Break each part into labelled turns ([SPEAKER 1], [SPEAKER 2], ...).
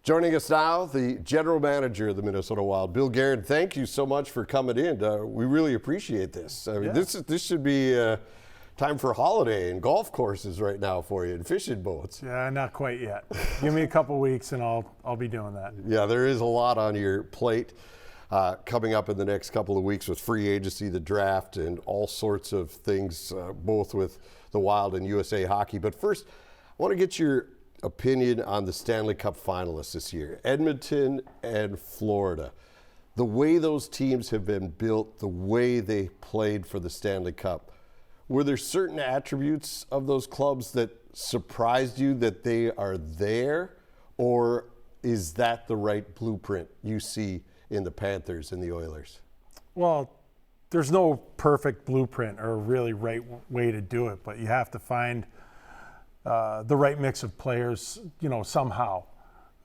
[SPEAKER 1] Joining us now, the general manager of the Minnesota Wild, Bill Guerin. Thank you so much for coming in. We really appreciate this. I mean, this should be time for a holiday and golf courses right now for you and fishing boats.
[SPEAKER 2] Yeah, not quite yet. Give me a couple weeks and I'll be doing that.
[SPEAKER 1] Yeah, there is a lot on your plate coming up in the next couple of weeks with free agency, the draft, and all sorts of things, both with the Wild and USA Hockey. But first, I want to get your opinion on the Stanley Cup finalists this year, Edmonton and Florida. The way those teams have been built, the way they played for the Stanley Cup, were there certain attributes of those clubs that surprised you that they are there, or is that the right blueprint you see in the Panthers and the Oilers? Well,
[SPEAKER 2] there's no perfect blueprint or really right way to do it, but you have to find the right mix of players, somehow.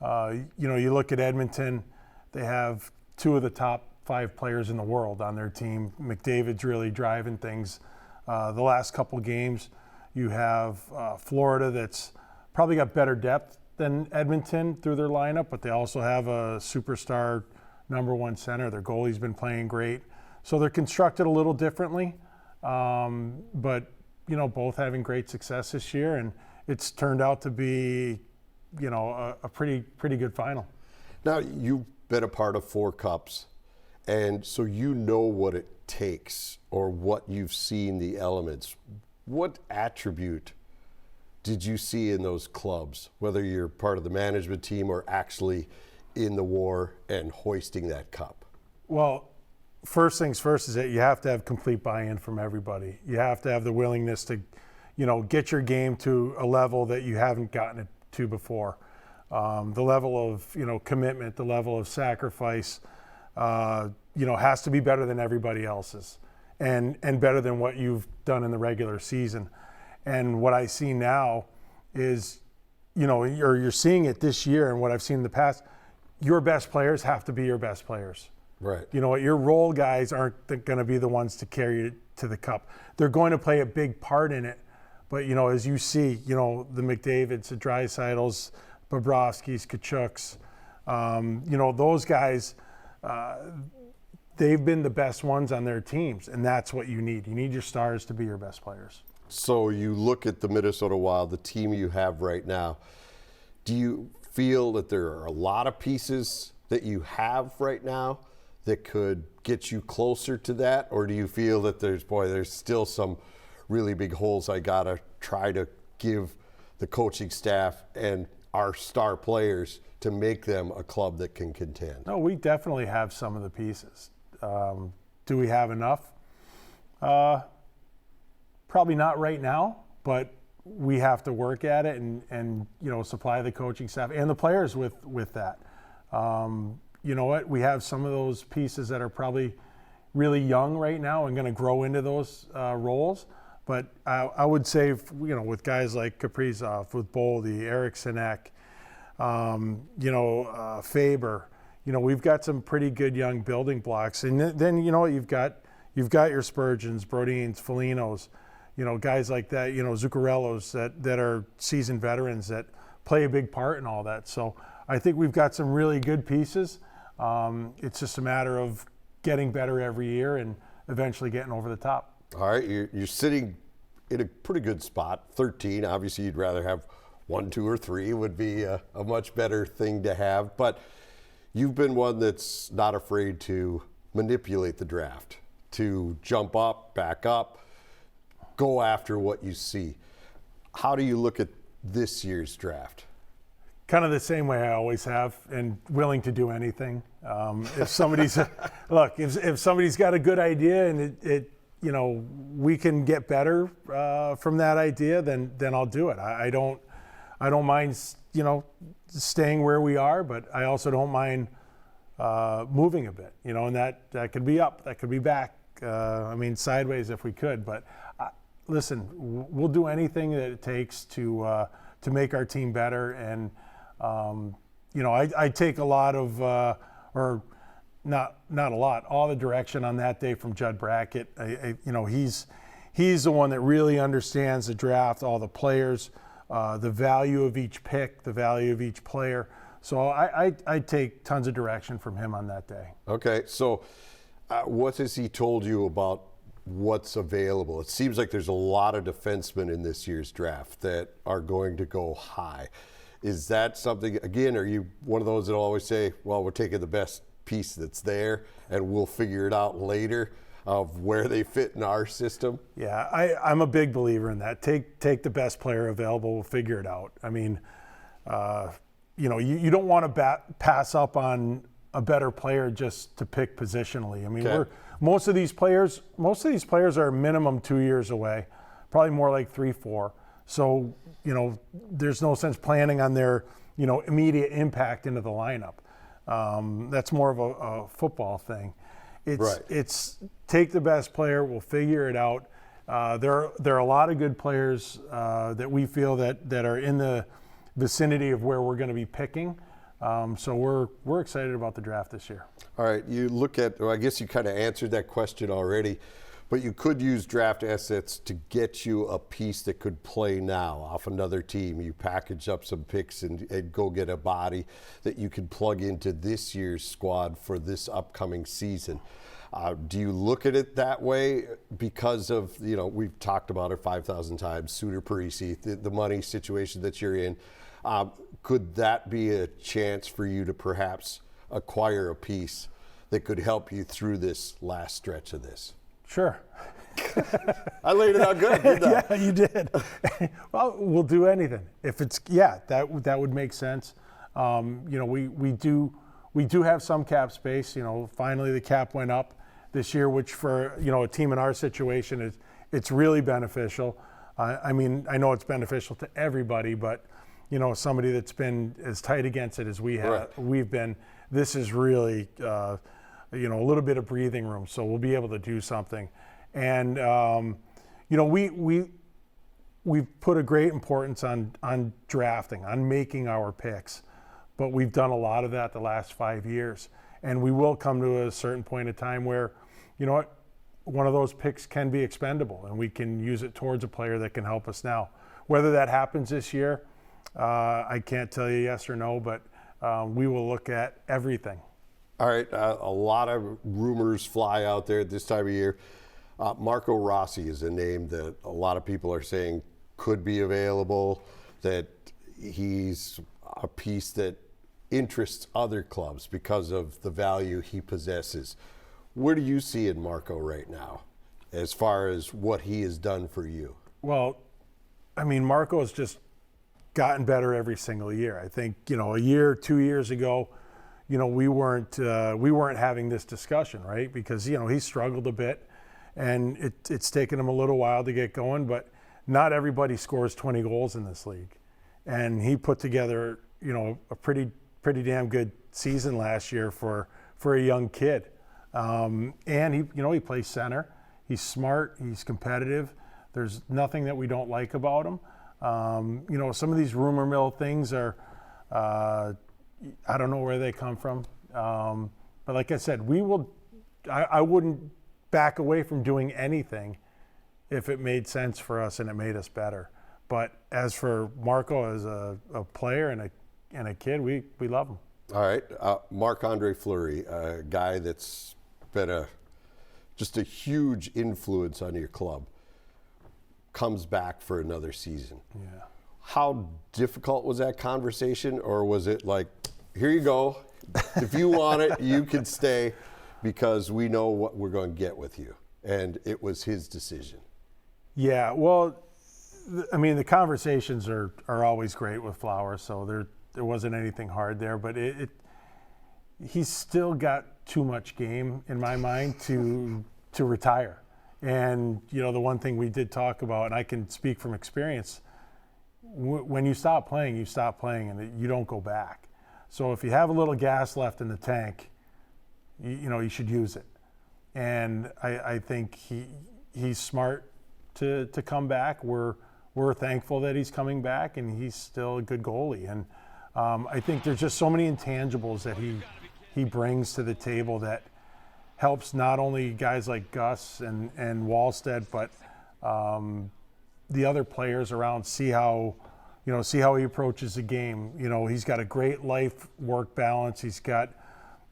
[SPEAKER 2] You look at Edmonton, they have two of the top 5 players in the world on their team. McDavid's really driving things. The last couple games, you have Florida that's probably got better depth than Edmonton through their lineup, but they also have a superstar #1 center. Their goalie's been playing great. So they're constructed a little differently, but both having great success this year, and it's turned out to be, a pretty good final.
[SPEAKER 1] Now, you've been a part of 4 Cups, and so you know what it takes or what you've seen the elements. What attribute did you see in those clubs, whether you're part of the management team or actually in the war and hoisting that cup?
[SPEAKER 2] Well, first things first is that you have to have complete buy-in from everybody. You have to have the willingness to, get your game to a level that you haven't gotten it to before. The level of, commitment, the level of sacrifice, has to be better than everybody else's and better than what you've done in the regular season. And what I see now is, or you're seeing it this year and what I've seen in the past, your best players have to be your best players.
[SPEAKER 1] Right.
[SPEAKER 2] Your role guys aren't going to be the ones to carry it to the cup. They're going to play a big part in it. But, as you see, the McDavids, the Draisaitl's, Bobrovsky's, Tkachuk's, those guys, they've been the best ones on their teams, and that's what you need. You need your stars to be your best players.
[SPEAKER 1] So you look at the Minnesota Wild, the team you have right now. Do you feel that there are a lot of pieces that you have right now that could get you closer to that? Or do you feel that there's still some really big holes I got to try to give the coaching staff and our star players to make them a club that can contend?
[SPEAKER 2] No, we definitely have some of the pieces. Do we have enough? Probably not right now, but we have to work at it and supply the coaching staff and the players with that. You know what? We have some of those pieces that are probably really young right now and going to grow into those roles. But I would say, with guys like Kaprizov, with Boldy, Eriksson Ek, Faber, we've got some pretty good young building blocks. And then you've got your Spurgeons, Brodins, Folinos, guys like that, Zuccarellos that are seasoned veterans that play a big part in all that. So I think we've got some really good pieces. It's just a matter of getting better every year and eventually getting over the top.
[SPEAKER 1] All right, you're sitting in a pretty good spot, 13. Obviously, you'd rather have 1, 2, or 3 would be a much better thing to have. But you've been one that's not afraid to manipulate the draft, to jump up, back up, go after what you see. How do you look at this year's draft?
[SPEAKER 2] Kind of the same way I always have, and willing to do anything. If somebody's if somebody's got a good idea and we can get better from that idea, then I'll do it. I don't mind staying where we are, but I also don't mind moving a bit. And that could be up, that could be back. Sideways if we could. But listen, we'll do anything that it takes to make our team better. And I take a lot of, or not a lot, all the direction on that day from Judd Brackett. He's the one that really understands the draft, all the players, the value of each pick, the value of each player. So I take tons of direction from him on that day.
[SPEAKER 1] Okay, so what has he told you about what's available? It seems like there's a lot of defensemen in this year's draft that are going to go high. Is that something, again, are you one of those that always say, well, we're taking the best piece that's there and we'll figure it out later of where they fit in our system?
[SPEAKER 2] Yeah, I'm a big believer in that. Take the best player available, we'll figure it out. I mean, you don't want to pass up on a better player just to pick positionally. I mean, most of these players are minimum 2 years away, probably more like 3-4. So, there's no sense planning on their, immediate impact into the lineup. That's more of a football thing. It's take the best player, we'll figure it out. There are a lot of good players that we feel that are in the vicinity of where we're going to be picking. So we're excited about the draft this year.
[SPEAKER 1] All right, you look at, well, I guess you kind of answered that question already, but you could use draft assets to get you a piece that could play now off another team. You package up some picks and go get a body that you can plug into this year's squad for this upcoming season. Do you look at it that way because of, we've talked about it 5,000 times, Suter Parisi, the money situation that you're in. Could that be a chance for you to perhaps acquire a piece that could help you through this last stretch of this?
[SPEAKER 2] Sure.
[SPEAKER 1] I laid it out good, didn't I?
[SPEAKER 2] Yeah, you did. Well, we'll do anything. If it's, that would make sense. We do have some cap space. Finally the cap went up this year, which for, a team in our situation it's really beneficial. I mean, I know it's beneficial to everybody, but somebody that's been as tight against it as we've been, this is really, a little bit of breathing room. So we'll be able to do something. And, we've put a great importance on drafting, on making our picks, but we've done a lot of that the last 5 years. And we will come to a certain point of time where, one of those picks can be expendable and we can use it towards a player that can help us now. Whether that happens this year, I can't tell you yes or no, but we will look at everything.
[SPEAKER 1] All right, a lot of rumors fly out there at this time of year. Marco Rossi is a name that a lot of people are saying could be available, that he's a piece that interests other clubs because of the value he possesses. Where do you see in Marco right now as far as what he has done for you? Well,
[SPEAKER 2] I mean, Marco has just gotten better every single year. I think, a year, 2 years ago, we weren't having this discussion, right? Because, he struggled a bit and it's taken him a little while to get going, but not everybody scores 20 goals in this league. And he put together, a pretty damn good season last year for a young kid. And he plays center. He's smart. He's competitive. There's nothing that we don't like about him. Some of these rumor mill things are, I don't know where they come from. But like I said, I wouldn't back away from doing anything if it made sense for us and it made us better. But as for Marco as a player and a kid, we love him.
[SPEAKER 1] All right. Marc-Andre Fleury, a guy that's been just a huge influence on your club, comes back for another season.
[SPEAKER 2] Yeah.
[SPEAKER 1] How difficult was that conversation, or was it like, here you go, if you want it, you can stay because we know what we're going to get with you, and it was his decision?
[SPEAKER 2] Yeah, well, I mean, the conversations are always great with Flowers, so there wasn't anything hard there, but he's still got too much game in my mind to retire. And, the one thing we did talk about, and I can speak from experience, when you stop playing, and you don't go back. So if you have a little gas left in the tank, you should use it. And I think he's smart to come back. We're thankful that he's coming back, and he's still a good goalie. And I think there's just so many intangibles that he brings to the table that helps not only guys like Gus and Wallstead, but the other players around see how, see how he approaches the game. He's got a great life-work balance. He's got,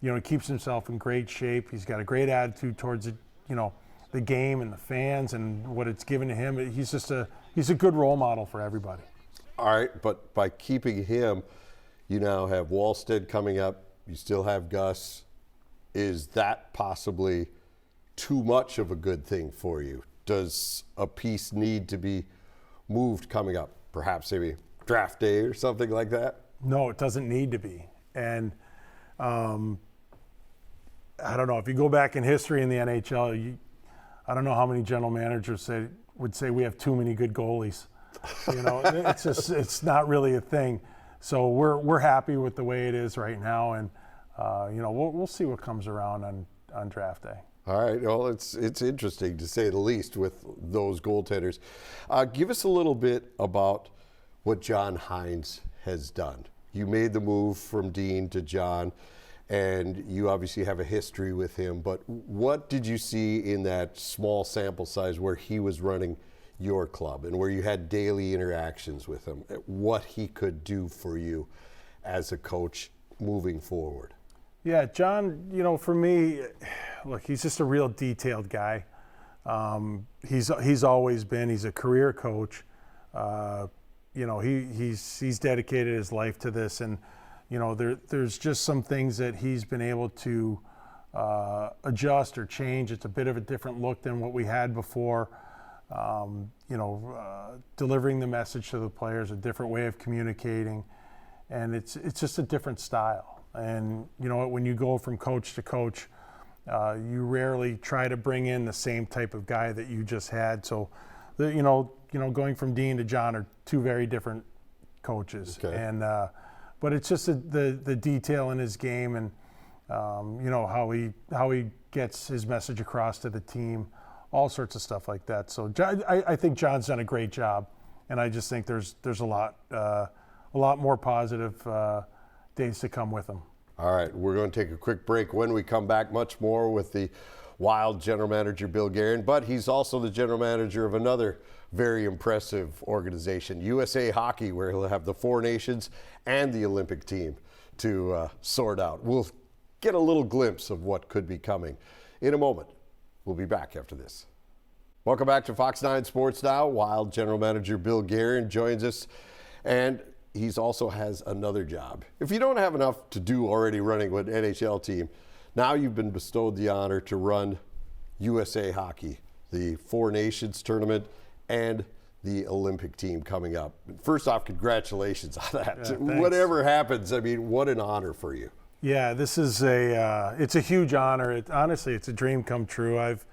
[SPEAKER 2] he keeps himself in great shape. He's got a great attitude towards it, the game and the fans and what it's given to him. He's a good role model for everybody.
[SPEAKER 1] All right, but by keeping him, you now have Wallstead coming up. You still have Gus. Is that possibly too much of a good thing for you? Does a piece need to be moved coming up? Perhaps maybe draft day or something like that?
[SPEAKER 2] No, it doesn't need to be. And I don't know, if you go back in history in the NHL, I don't know how many general managers would say we have too many good goalies. It's not really a thing. So we're happy with the way it is right now, and we'll see what comes around on draft day.
[SPEAKER 1] All right. Well, it's interesting to say the least with those goaltenders. Give us a little bit about what John Hines has done. You made the move from Dean to John, and you obviously have a history with him. But what did you see in that small sample size where he was running your club and where you had daily interactions with him, what he could do for you as a coach moving forward?
[SPEAKER 2] Yeah, John, for me, look, he's just a real detailed guy. He's always been. He's a career coach. He's dedicated his life to this, and there's just some things that he's been able to adjust or change. It's a bit of a different look than what we had before. Delivering the message to the players, a different way of communicating, and it's just a different style. And when you go from coach to coach, you rarely try to bring in the same type of guy that you just had. So, going from Dean to John are two very different coaches. Okay. And but it's just the detail in his game, and how he gets his message across to the team, all sorts of stuff like that. So I think John's done a great job, and I just think there's a lot more positive days to come with him.
[SPEAKER 1] All right, we're going to take a quick break. When we come back, much more with the Wild general manager Bill Guerin, but he's also the general manager of another very impressive organization, USA Hockey, where he'll have the Four Nations and the Olympic team to sort out. We'll get a little glimpse of what could be coming in a moment. We'll be back after this. Welcome back to Fox 9 Sports Now. Wild general manager Bill Guerin joins us, and he also has another job. If you don't have enough to do already running with an NHL team, now you've been bestowed the honor to run USA Hockey, the Four Nations tournament, and the Olympic team coming up. First off, congratulations on that.
[SPEAKER 2] Yeah,
[SPEAKER 1] whatever happens, I mean, what an honor for you.
[SPEAKER 2] Yeah, this is it's a huge honor. Honestly, it's a dream come true. I've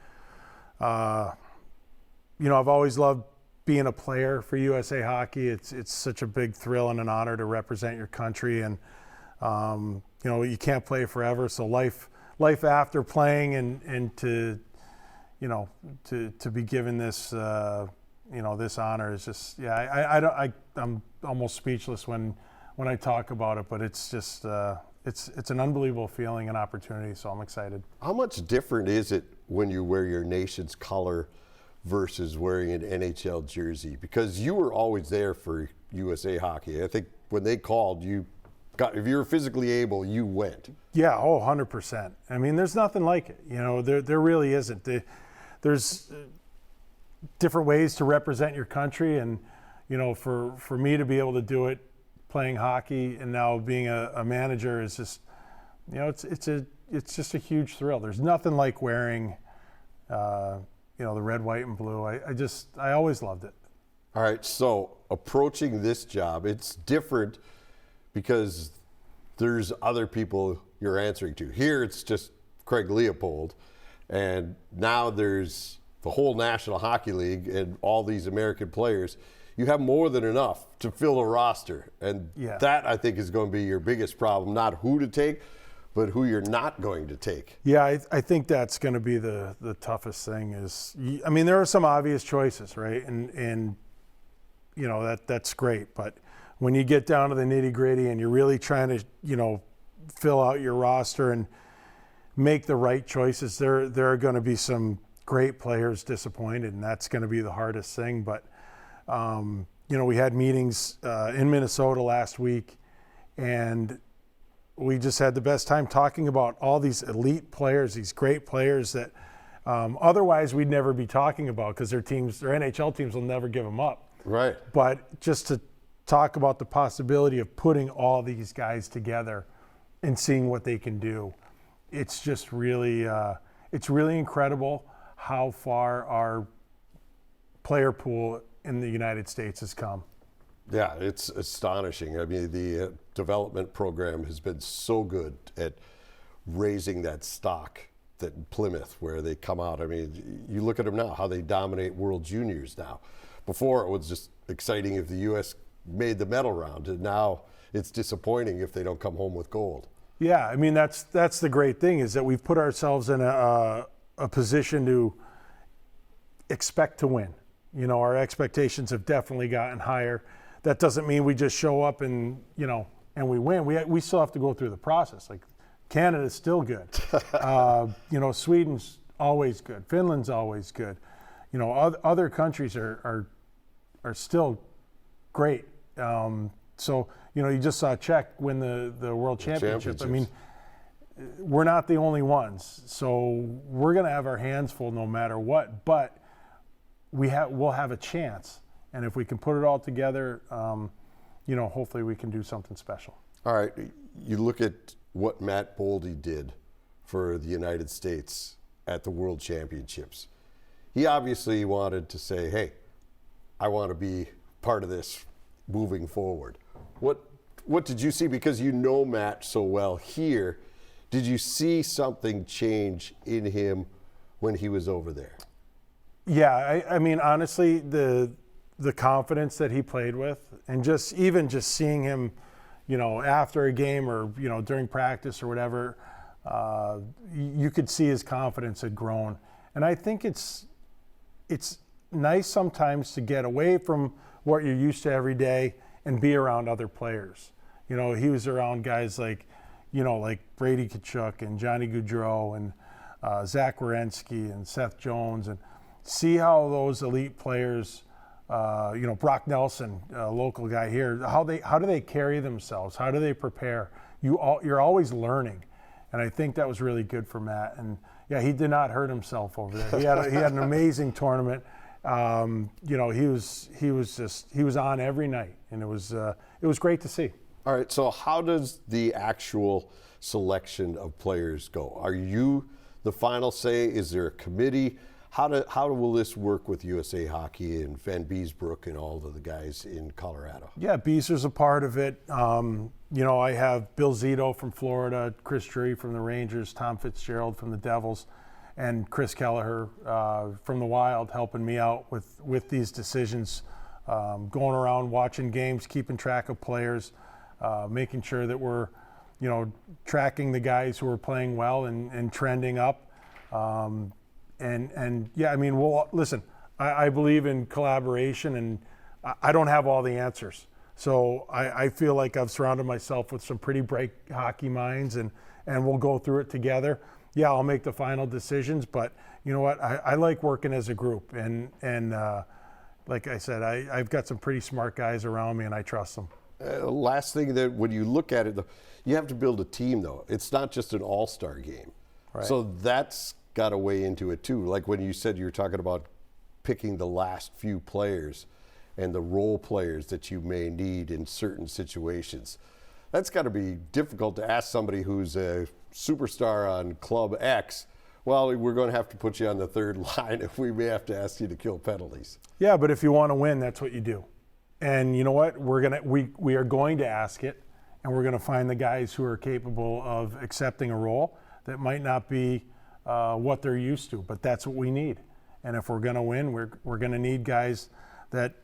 [SPEAKER 2] always loved being a player for USA Hockey. It's such a big thrill and an honor to represent your country, and you can't play forever. So life after playing and to be given this this honor is just I'm almost speechless when I talk about it. But it's just it's an unbelievable feeling and opportunity. So I'm excited. How
[SPEAKER 1] much different is it when you wear your nation's color versus wearing an NHL jersey? Because you were always there for USA Hockey. I think when they called, if you were physically able, you went. Yeah,
[SPEAKER 2] 100%. I mean, there's nothing like it. There really isn't. There's different ways to represent your country, and for me to be able to do it, playing hockey and now being a manager is just, it's just a huge thrill. There's nothing like wearing the red, white, and blue. I always loved it.
[SPEAKER 1] All right, so approaching this job, it's different because there's other people you're answering to. Here, it's just Craig Leopold, and now there's the whole National Hockey League and all these American players. You have more than enough to fill a roster, and that, I think, is going to be your biggest problem, not who to take, but who you're not going to take.
[SPEAKER 2] Yeah, I think that's going to be the toughest thing is, there are some obvious choices, right? And that's great. But when you get down to the nitty gritty and you're really trying to, fill out your roster and make the right choices, there are going to be some great players disappointed, and that's going to be the hardest thing. But, we had meetings in Minnesota last week, and we just had the best time talking about all these elite players, these great players that otherwise we'd never be talking about because their NHL teams will never give them up.
[SPEAKER 1] Right.
[SPEAKER 2] But just to talk about the possibility of putting all these guys together and seeing what they can do, it's just really, it's really incredible how far our player pool in the United States has come.
[SPEAKER 1] Yeah, it's astonishing. I mean, the development program has been so good at raising that stock that Plymouth, where they come out. I mean, you look at them now, how they dominate World Juniors now. Before, it was just exciting if the U.S. made the medal round, and now it's disappointing if they don't come home with gold.
[SPEAKER 2] Yeah, I mean, that's the great thing, is that we've put ourselves in a position to expect to win. Our expectations have definitely gotten higher. That doesn't mean we just show up and we win. We still have to go through the process. Like, Canada's still good. Sweden's always good. Finland's always good. Other countries are still great. So you just saw Czech win the World Championship. I mean, we're not the only ones. So we're going to have our hands full no matter what. But we'll have a chance. And if we can put it all together, hopefully we can do something special.
[SPEAKER 1] All right. You look at what Matt Boldy did for the United States at the World Championships. He obviously wanted to say, hey, I want to be part of this moving forward. What did you see? Because you know Matt so well here. Did you see something change in him when he was over there?
[SPEAKER 2] Yeah, I mean, honestly, the confidence that he played with, and just seeing him, after a game or, during practice or whatever, you could see his confidence had grown. And I think it's nice sometimes to get away from what you're used to every day and be around other players. He was around guys like Brady Tkachuk and Johnny Gaudreau and Zach Werenski and Seth Jones, and see how those elite players, Brock Nelson, a local guy here, how do they carry themselves? How do they prepare? You're always learning. And I think that was really good for Matt. And yeah, he did not hurt himself over there. He had an amazing tournament. He was on every night, and it was great to see.
[SPEAKER 1] All right, so how does the actual selection of players go? Are you the final say? Is there a committee? How will this work with USA Hockey and Van Beesbrook and all of the guys in Colorado? Yeah,
[SPEAKER 2] Beeser's a part of it. I have Bill Zito from Florida, Chris Drury from the Rangers, Tom Fitzgerald from the Devils, and Chris Kelleher from the Wild helping me out with these decisions, going around watching games, keeping track of players, making sure that we're, tracking the guys who are playing well and trending up. And yeah, I mean, well, listen, I believe in collaboration, and I don't have all the answers. So I feel like I've surrounded myself with some pretty bright hockey minds, and we'll go through it together. Yeah, I'll make the final decisions, but you know what? I like working as a group, and like I said, I've got some pretty smart guys around me, and I trust them.
[SPEAKER 1] Last thing, that when you look at it, you have to build a team, though. It's not just an all-star game. Right. So that's got to weigh into it too. Like when you said you were talking about picking the last few players and the role players that you may need in certain situations. That's got to be difficult to ask somebody who's a superstar on Club X, well, we're going to have to put you on the third line if we may have to ask you to kill penalties.
[SPEAKER 2] Yeah, but if you want to win, that's what you do. And you know what? We are going to ask it, and we're going to find the guys who are capable of accepting a role that might not be what they're used to, but that's what we need. And if we're going to win, we're going to need guys that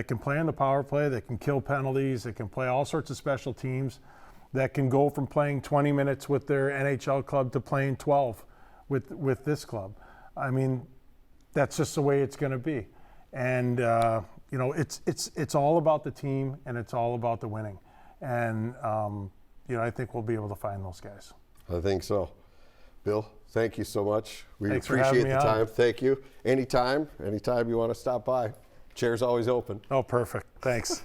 [SPEAKER 2] can play on the power play, that can kill penalties, that can play all sorts of special teams, that can go from playing 20 minutes with their NHL club to playing 12 with this club. I mean, that's just the way it's going to be. And it's all about the team, and it's all about the winning. And I think we'll be able to find those guys.
[SPEAKER 1] I think so. Bill, thank you so much. We
[SPEAKER 2] Thanks
[SPEAKER 1] appreciate
[SPEAKER 2] for having me
[SPEAKER 1] the time.
[SPEAKER 2] on.
[SPEAKER 1] Thank you. Anytime you want to stop by. Chair's always open.
[SPEAKER 2] Oh, perfect. Thanks.